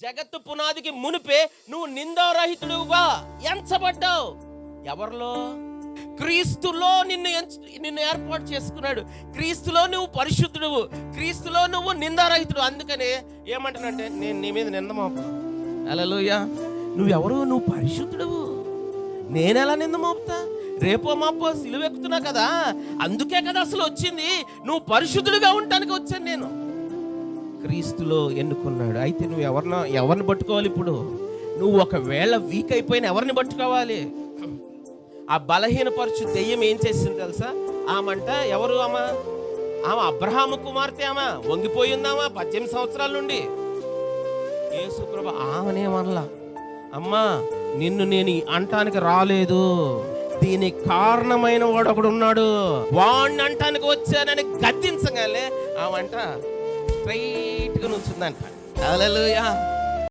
జగత్తు పునాదికి మునిపే నువ్వు నిందారహితుడుగా ఎంచబడ్డావు. ఎవరిలో? క్రీస్తులో నిన్ను ఏర్పాటు చేసుకున్నాడు. క్రీస్తులో నువ్వు పరిశుద్ధుడువు, క్రీస్తులో నువ్వు నిందారహితుడు. అందుకనే ఏమంటానంటే, నేను నీ మీద నింద మోపను. హల్లెలూయా. నువ్వెవరు? నువ్వు పరిశుద్ధుడువు. నేనెలా నింద మోపుతా? రేపో మాపో సిలువెక్కుతున్నా కదా, అందుకే కదా అసలు వచ్చింది. నువ్వు పరిశుద్ధుడిగా ఉండటానికి వచ్చాను నేను. క్రీస్తులో ఎన్నుకున్నాడు. అయితే నువ్వు ఎవరిని పట్టుకోవాలి? ఇప్పుడు నువ్వు ఒకవేళ వీక్ అయిపోయిన ఎవరిని పట్టుకోవాలి? ఆ బలహీనపరచు దెయ్యం ఏం చేసింది తెలుసా? ఆమంట ఎవరు? ఆమె అబ్రహాము కుమార్తె. ఆమె వంగిపోయిందామా 18 సంవత్సరాల నుండి. యేసుప్రభు ఆమెనేమనలా, అమ్మా నిన్ను నేను అంటానికి రాలేదు, దీనికి కారణమైన వాడు ఒకడు ఉన్నాడు, వాడిని అంటానికి వచ్చానని గద్దించగానే ఆమంట స్ట్రైట్గా నుంచుందంట. హల్లెలూయా.